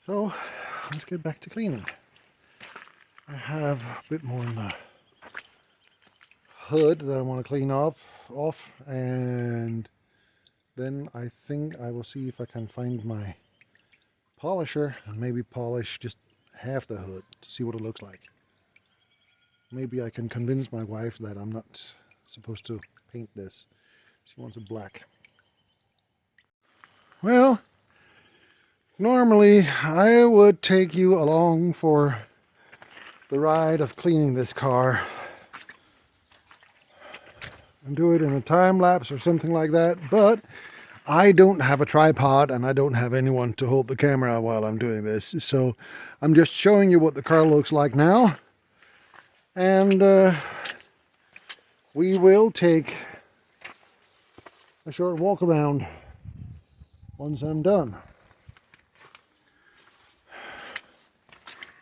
So let's get back to cleaning. I have a bit more in the hood that I want to clean off, and then I think I will see if I can find my polisher and maybe polish just half the hood to see what it looks like. Maybe I can convince my wife that I'm not supposed to paint this. She wants it black. Well, normally I would take you along for the ride of cleaning this car and do it in a time lapse or something like that, but I don't have a tripod and I don't have anyone to hold the camera while I'm doing this, so I'm just showing you what the car looks like now, and we will take a short walk around once I'm done.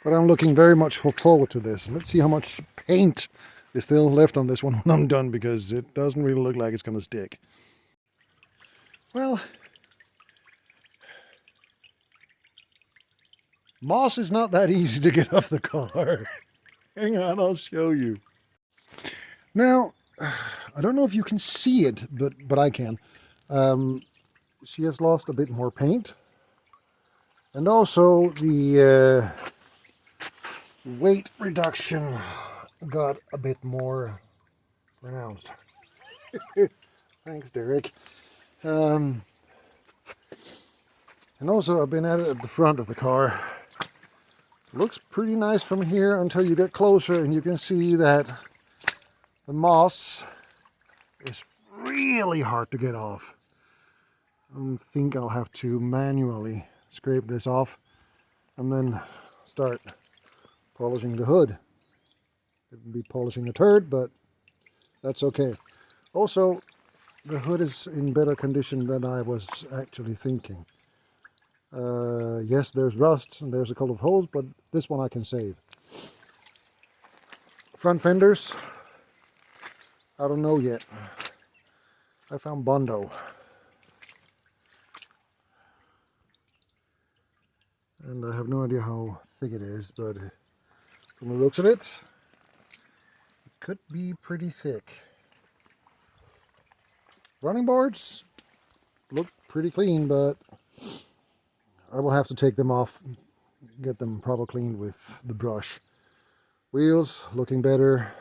But I'm looking very much forward to this. Let's see how much paint is still left on this one when I'm done, because it doesn't really look like it's going to stick. Well, moss is not that easy to get off the car. Hang on, I'll show you. Now, I don't know if you can see it, but I can. She has lost a bit more paint. And also the weight reduction got a bit more pronounced. Thanks, Derek. And also I've been at it at the front of the car. Looks pretty nice from here until you get closer and you can see that the moss is really hard to get off. I think I'll have to manually scrape this off and then start polishing the hood. It would be polishing a turd, but that's okay. Also, the hood is in better condition than I was actually thinking. Yes, there's rust and there's a couple of holes, but this one I can save. Front fenders, I don't know yet. I found Bondo. And I have no idea how thick it is, but from the looks of it, it could be pretty thick. Running boards look pretty clean, but I will have to take them off, get them proper cleaned with the brush. Wheels looking better.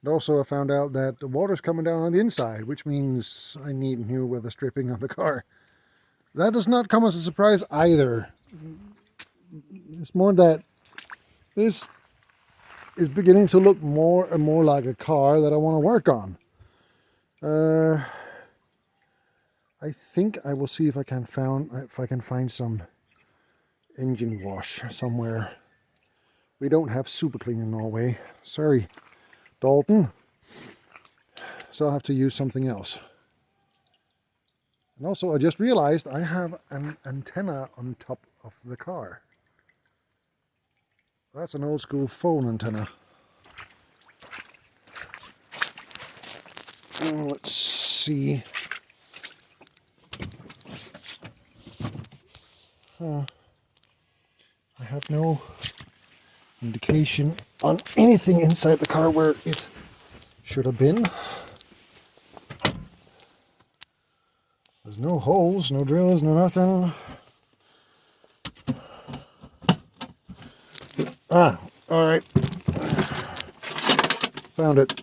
And also I found out that the water's coming down on the inside, which means I need new weather stripping on the car. That does not come as a surprise either. It's more that this is beginning to look more and more like a car that I want to work on. I think I will see if I can find some engine wash somewhere. We don't have super clean in Norway. Sorry, Dalton. So I'll have to use something else. And also I just realized I have an antenna on top of the car. That's an old school phone antenna. Let's see. I have no indication on anything inside the car where it should have been. There's no holes, no drills, no nothing. Ah, all right. Found it.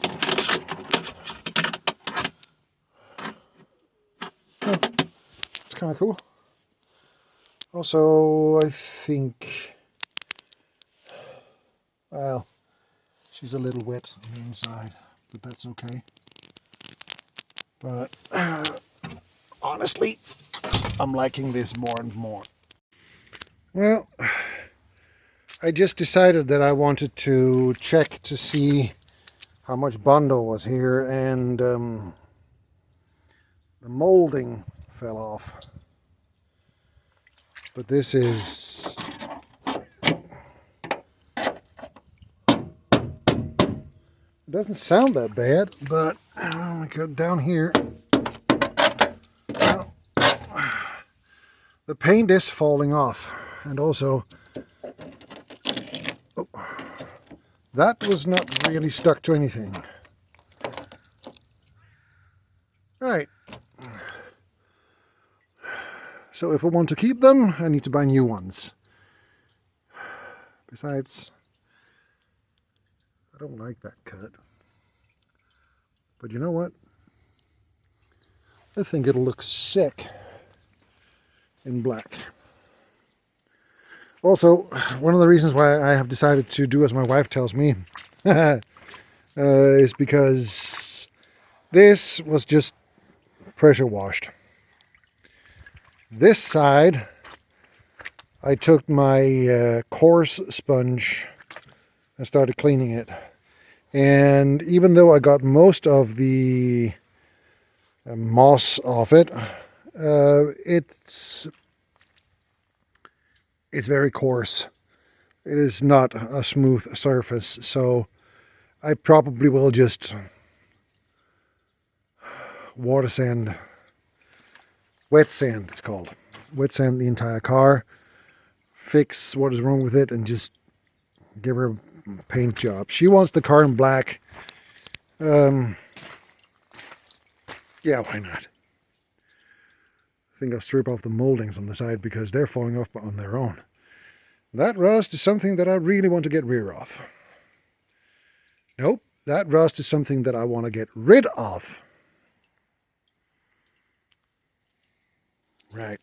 Oh, it's kind of cool. Also, I think, well, she's a little wet on the inside, but that's okay. But honestly, I'm liking this more and more. Well, I just decided that I wanted to check to see how much Bondo was here, and the molding fell off. But this is, it doesn't sound that bad, but I go down here. Well, the paint is falling off, And also, oh, that was not really stuck to anything. Right. So if I want to keep them, I need to buy new ones. Besides, I don't like that cut. But you know what? I think it'll look sick in black. Also, one of the reasons why I have decided to do as my wife tells me is because this was just pressure washed. This side, I took my coarse sponge and started cleaning it. And even though I got most of the moss off it, it's very coarse. It is not a smooth surface, so I probably will just water sand, wet sand it's called, wet sand the entire car, fix what is wrong with it, and just give her a paint job. She wants the car in black. Yeah, why not? I think I'll strip off the moldings on the side because they're falling off on their own. That rust is something that I really want to get rid of. Nope, that rust is something that I want to get rid of. Right.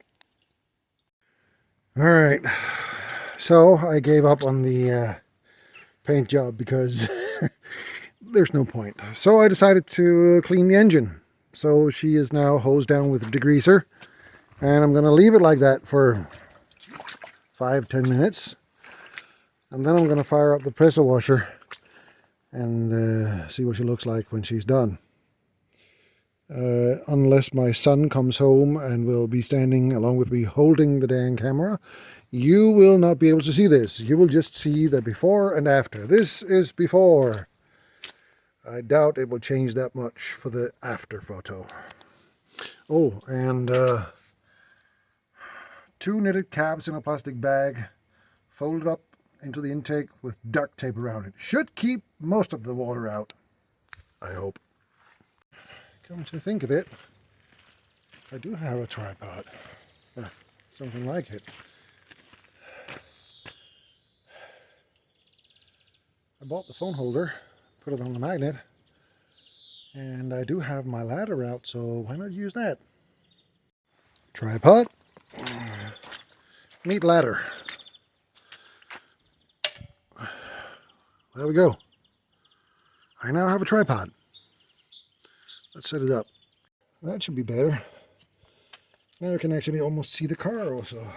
All right. So I gave up on the paint job because there's no point. So I decided to clean the engine. So she is now hosed down with a degreaser. And I'm going to leave it like that for 5-10 minutes. And then I'm going to fire up the pressure washer and see what she looks like when she's done. Unless my son comes home and will be standing along with me holding the dang camera, you will not be able to see this. You will just see the before and after. This is before. I doubt it will change that much for the after photo. Oh, and 2 knitted caps in a plastic bag, folded up into the intake with duct tape around it. Should keep most of the water out, I hope. Come to think of it, I do have a tripod, or something like it. I bought the phone holder, put it on the magnet, and I do have my ladder out, so why not use that? Tripod, meet ladder. There we go. I now have a tripod. Let's set it up. That should be better. Now I can actually almost see the car also.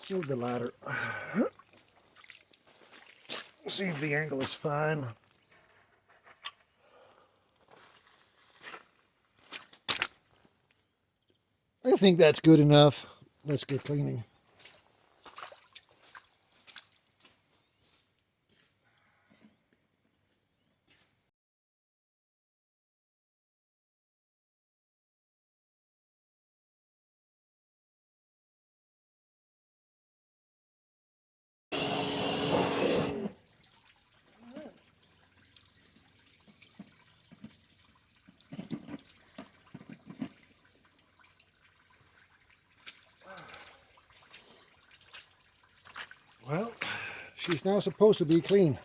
Move the ladder. We'll see if the angle is fine. I think that's good enough. Let's get cleaning. Well, she's now supposed to be clean.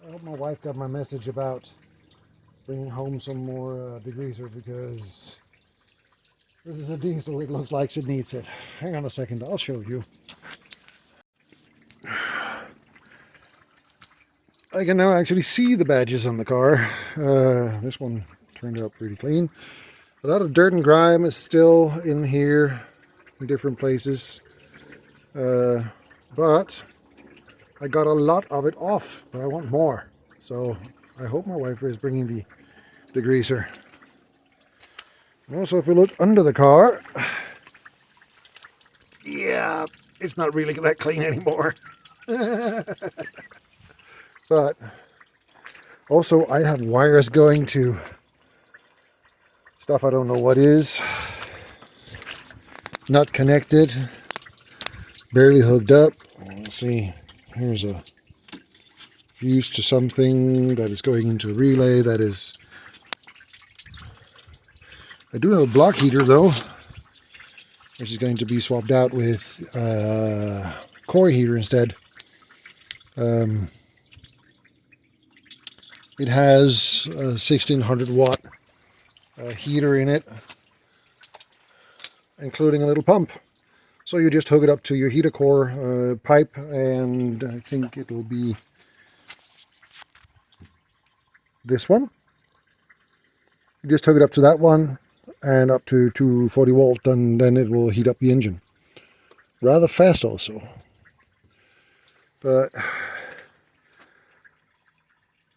I hope my wife got my message about bringing home some more degreaser, because this is a diesel. It looks like it needs it. Hang on a second, I'll show you. I can now actually see the badges on the car. This one turned out pretty clean. A lot of dirt and grime is still in here in different places. But I got a lot of it off, but I want more. So I hope my wife is bringing the degreaser. And also, if we look under the car, yeah, it's not really that clean anymore. But also I have wires going to stuff I don't know what is. not connected, barely hooked up. Let's see, here's a fuse to something that is going into a relay that is... I do have a block heater though, which is going to be swapped out with core heater instead. It has a 1600 watt heater in it, including a little pump. So you just hook it up to your heater core pipe, and I think it will be this one. You just hook it up to that one and up to 240 volt, and then it will heat up the engine. Rather fast also. But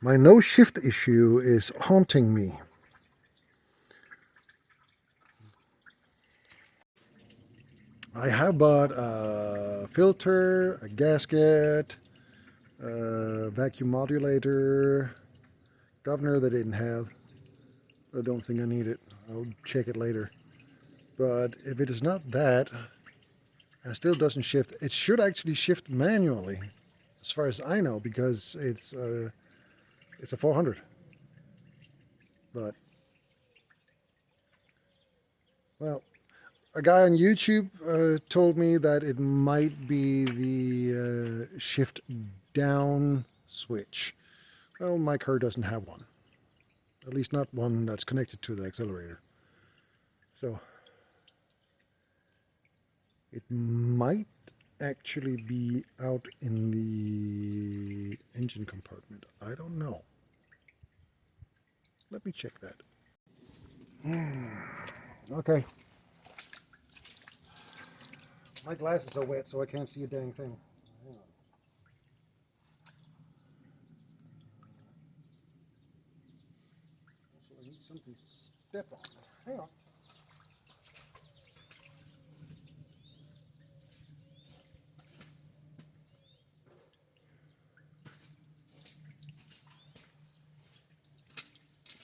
my no shift issue is haunting me. I have bought a filter, a gasket, a vacuum modulator, governor that I didn't have. I don't think I need it. I'll check it later. But if it is not that, and it still doesn't shift, it should actually shift manually, as far as I know, because it's a 400. But, well, a guy on YouTube told me that it might be the shift down switch. Well, my car doesn't have one. At least not one that's connected to the accelerator. So it might actually be out in the engine compartment. I don't know. Let me check that. Okay. My glasses are wet, so I can't see a dang thing. Hang on. Also, I need something to step on. Hang on.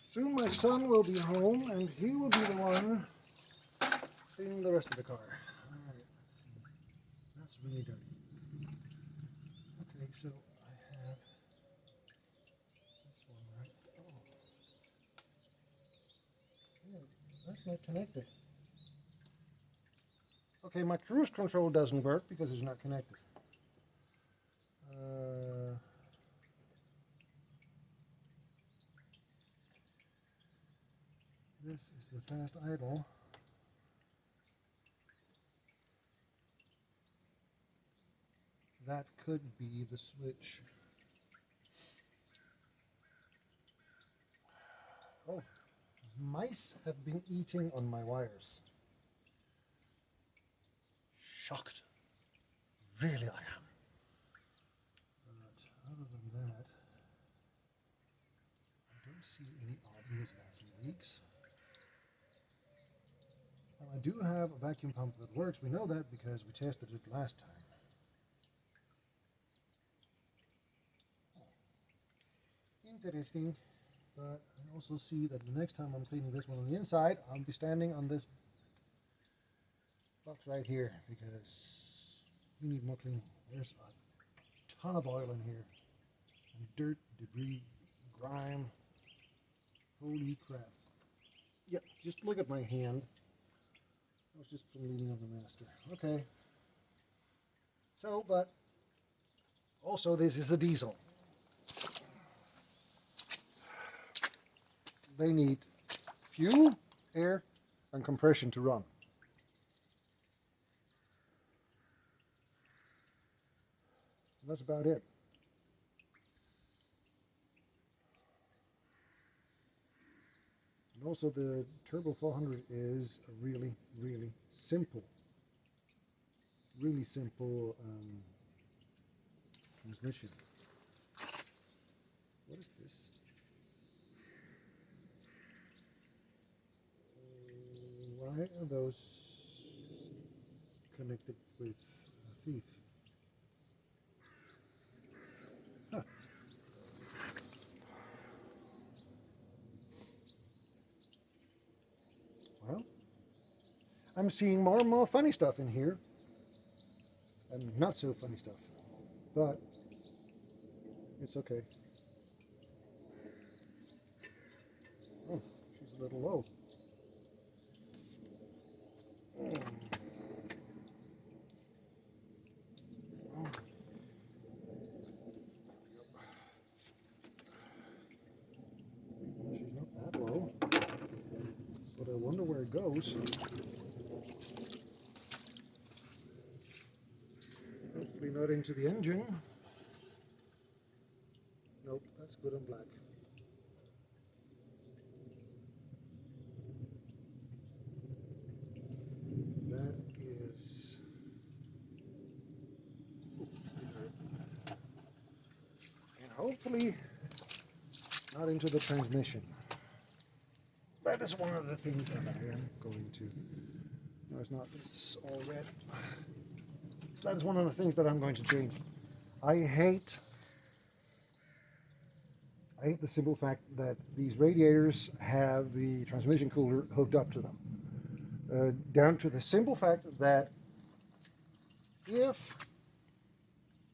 Soon my son will be home, and he will be the one cleaning the rest of the car. All right, let's see. That's really dirty. Okay, so I have this one, right? Oh, yeah, that's not connected. Okay, my cruise control doesn't work because it's not connected. This is the fast idle. That could be the switch. Oh, mice have been eating on my wires. Shocked. Really, I am. But other than that, I don't see any obvious vacuum leaks. Well, I do have a vacuum pump that works. We know that because we tested it last time. Interesting. But I also see that the next time I'm cleaning this one on the inside, I'll be standing on this box right here because we need more cleaning. There's a ton of oil in here. And dirt, debris, grime. Holy crap. Yep, just look at my hand. That was just from leaning on the master. Okay. So, but also this is a diesel. They need fuel, air, and compression to run. That's about it. And also the Turbo 400 is a really, really simple transmission. What is this? Why are those connected with a thief? Huh. Well, I'm seeing more and more funny stuff in here. And not so funny stuff. But it's okay. Oh, she's a little low. She's not that low. But I wonder where it goes. Hopefully not into the engine. Nope, that's good on black. That is... And hopefully not into the transmission. That is one of the things that I am going to... No, it's not. It's all red. That is one of the things that I'm going to change. I hate the simple fact that these radiators have the transmission cooler hooked up to them. Down to the simple fact that if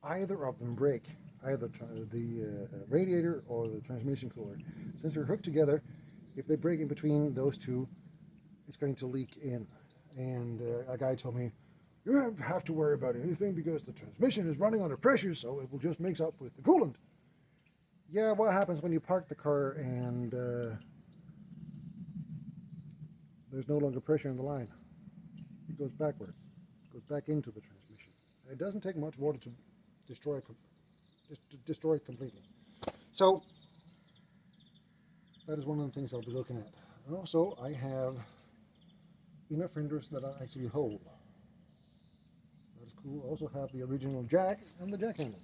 either of them break, either the radiator or the transmission cooler, since they're hooked together, if they break in between those two, it's going to leak in. And a guy told me, you don't have to worry about anything because the transmission is running under pressure, so it will just mix up with the coolant. Yeah, what happens when you park the car and there's no longer pressure in the line? It goes backwards. It goes back into the transmission. It doesn't take much water to destroy it completely. So that is one of the things I'll be looking at. And also, I have inner fenders that are actually whole. That's cool. I also have the original jack and the jack handle,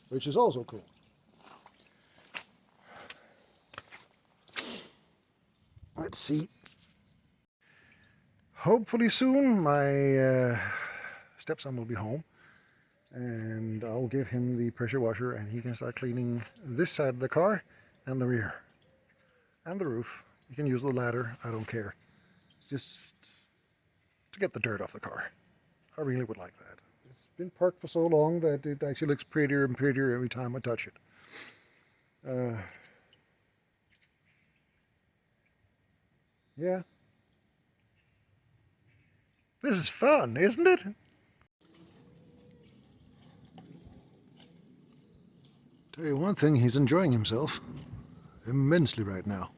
which is also cool. Let's see. Hopefully soon my stepson will be home and I'll give him the pressure washer and he can start cleaning this side of the car and the rear and the roof. You can use the ladder, I don't care. It's just to get the dirt off the car. I really would like that. It's been parked for so long that it actually looks prettier and prettier every time I touch it. Yeah. This is fun, isn't it? Tell you one thing, he's enjoying himself immensely right now.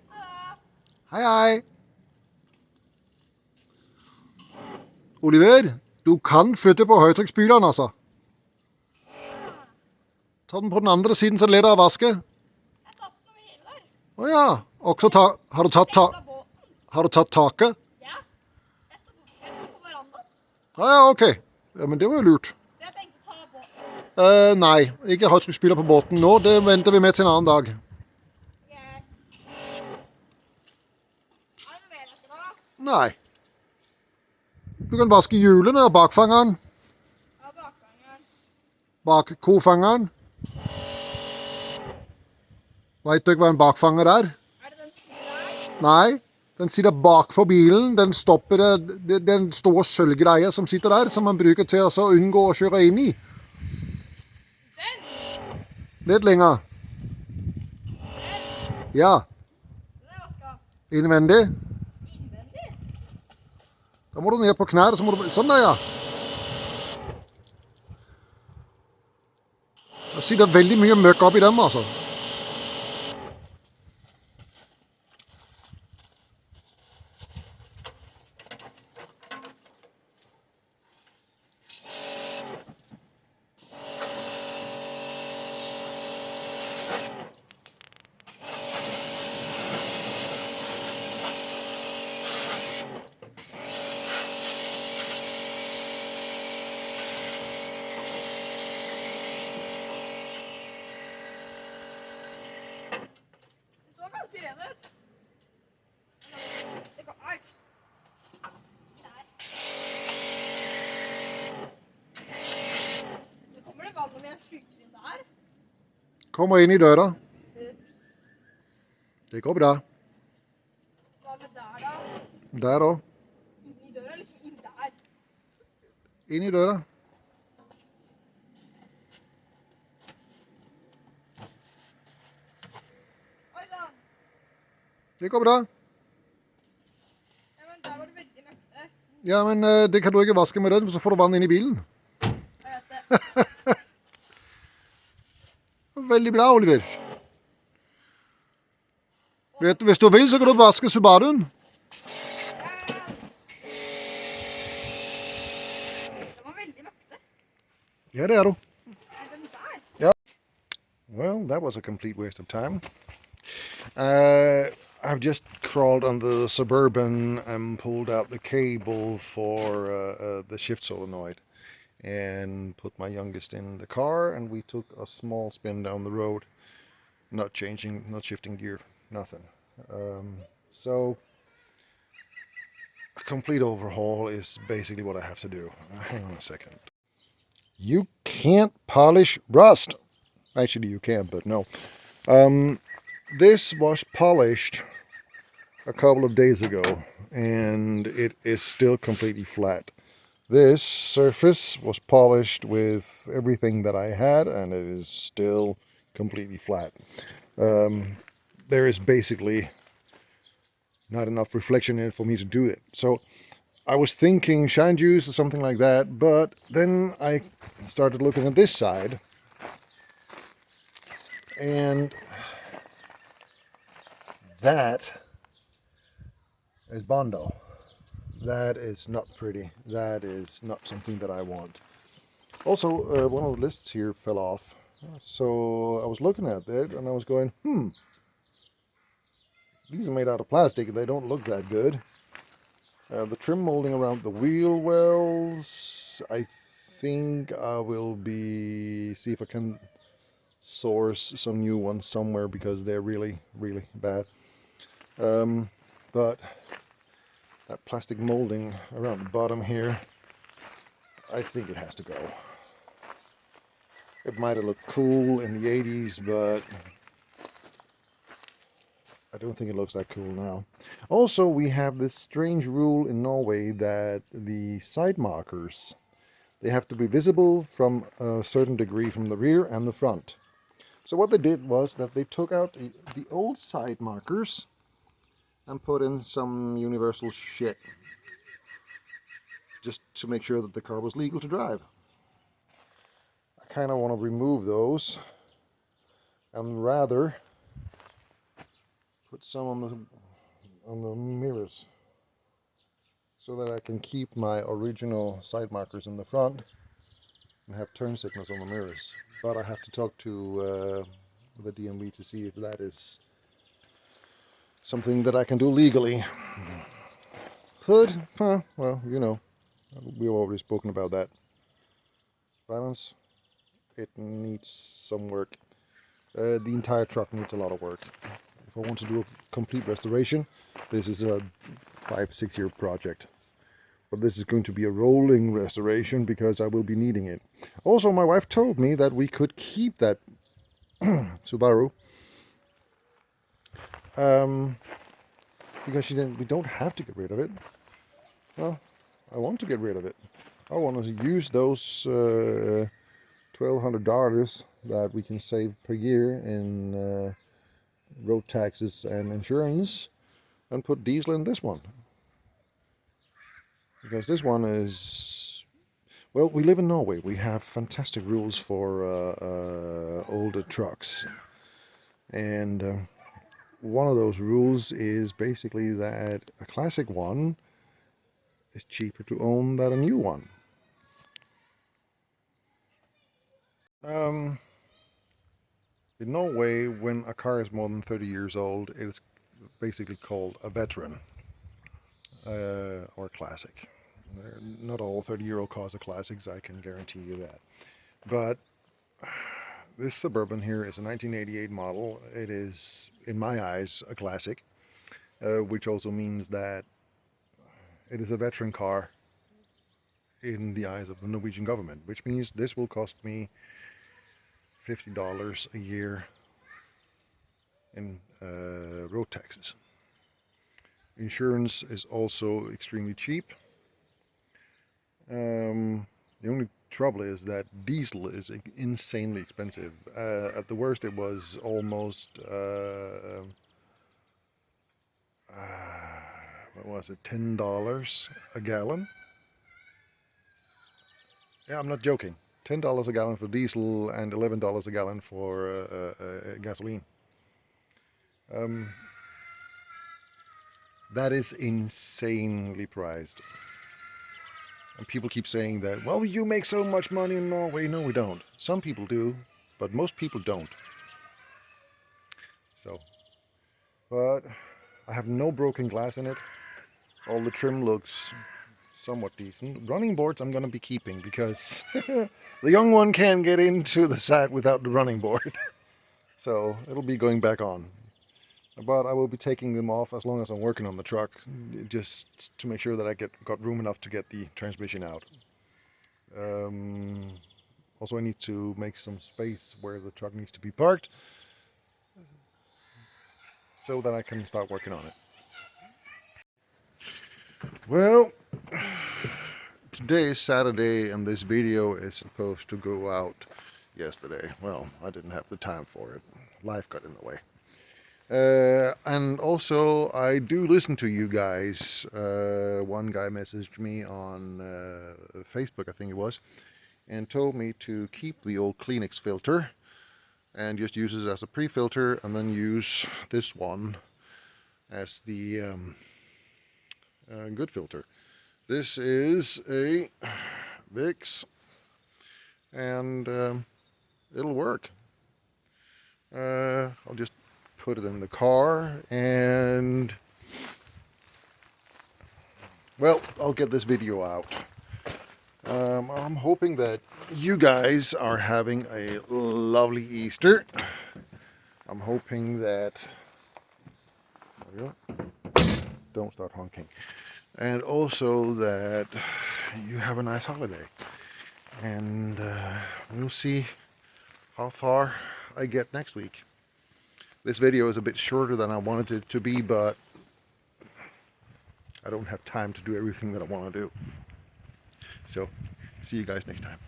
Hei, hei! Oliver, du kan flytte på høytrykksspyleren, altså. Ta den på den andre siden, så det er lettere å vaske. Jeg tatt den over hele der. Åja, også har du tatt taket? Ja, jeg står på verandaen. Ja, ok. Ja, men det var jo lurt. Så jeg tenkte å ta båten. Nei, ikke høytrykksspyler på båten nå. Det venter vi med til en annen dag. Ok. Er det noe mer jeg skal ha? Nei. Du kan vaske hjulene og bakfangeren. Ja, bakfangeren. Bakkofangeren. Vet du ikke hva en bakfanger er? Er det den som der? Nei, den sitter bak på bilen. Den stopper den store sølvgreia som sitter der, som man bruker til å unngå å kjøre inn i. Den? Litt lenger. Den? Ja, Den er vasket. innvendig. Innvendig? Da må du ned på knær, så må du... Sånn der, ja. Det sitter veldig mye møkk oppi dem, altså. Det så ganske ren ut. Det kan... Ai. Der. Nå kommer det vann om jeg skyter inn der. Kommer inn i døra. Ups. Det går bra. Hva med der da? Der også. Inn i døra, eller Inn i døra. Oi sann. Det går bra. Ja, men der var det veldig møkkete. Ja, men det kan du ikke vaske med den, så får du vann inn i bilen. Jeg vet det. Veldig bra, Oliver. Hvis du vil, så kan du vaske Subaruen. Det var veldig møkkete. Ja, det er du. Er den der? Ja. Well, that was a complete waste of time. I've just crawled under the Suburban and pulled out the cable for the shift solenoid and put my youngest in the car, and we took a small spin down the road, not shifting gear, nothing. So a complete overhaul is basically what I have to do. Hang on a second. You can't polish rust. Actually, you can, but no. This was polished a couple of days ago, and it is still completely flat. This surface was polished with everything that I had, and it is still completely flat. There is basically not enough reflection in it for me to do it. So I was thinking shine juice or something like that, but then I started looking at this side, and that is Bondo. That is not pretty. That is not something that I want. Also, one of the lists here fell off. So I was looking at it and I was going, these are made out of plastic and they don't look that good. The trim molding around the wheel wells, I think I will see if I can source some new ones somewhere because they're really, really bad. But that plastic molding around the bottom here, I think it has to go. It might have looked cool in the 80s, but I don't think it looks that cool now. Also, we have this strange rule in Norway that the side markers, they have to be visible from a certain degree from the rear and the front. So what they did was that they took out the old side markers and put in some universal shit, just to make sure that the car was legal to drive. I kind of want to remove those and rather put some on the mirrors so that I can keep my original side markers in the front and have turn signals on the mirrors. But I have to talk to the DMV to see if that is something that I can do legally. Hood, well, you know, we've already spoken about that. Balance, it needs some work. The entire truck needs a lot of work. If I want to do a complete restoration, this is a 5-6 year project. But this is going to be a rolling restoration because I will be needing it. Also, my wife told me that we could keep that Subaru because we don't have to get rid of it. Well, I want to get rid of it. I want to use those $1,200 that we can save per year in road taxes and insurance and put diesel in this one. Because this one is, well, we live in Norway. We have fantastic rules for older trucks. And one of those rules is basically that a classic one is cheaper to own than a new one. In Norway, when a car is more than 30 years old, it's basically called a veteran or classic. Not all 30-year-old cars are classics, I can guarantee you that. But this Suburban here is a 1988 model. It is, in my eyes, a classic, which also means that it is a veteran car in the eyes of the Norwegian government, which means this will cost me $50 a year in road taxes. Insurance is also extremely cheap. The only trouble is that diesel is insanely expensive. At the worst, it was almost what was it, $10 a gallon? Yeah, I'm not joking. $10 a gallon for diesel and $11 a gallon for gasoline. That is insanely priced. And people keep saying that, well, you make so much money in Norway. No, we don't. Some people do, but most people don't. So, but I have no broken glass in it. All the trim looks somewhat decent. Running boards I'm going to be keeping because the young one can't get into the side without the running board. So it'll be going back on. But I will be taking them off as long as I'm working on the truck, just to make sure that I got room enough to get the transmission out. Also, I need to make some space where the truck needs to be parked so that I can start working on it. Well, today is Saturday and this video is supposed to go out yesterday. Well, I didn't have the time for it. Life got in the way. And also, I do listen to you guys. One guy messaged me on Facebook, I think it was, and told me to keep the old Kleenex filter and just use it as a pre-filter, and then use this one as the good filter. This is a Vicks, and it'll work. I'll just put it in the car, and well, I'll get this video out. I'm hoping that you guys are having a lovely Easter. I'm hoping that, there we go, don't start honking, and also that you have a nice holiday, and we'll see how far I get next week. This video is a bit shorter than I wanted it to be, but I don't have time to do everything that I want to do. So, see you guys next time.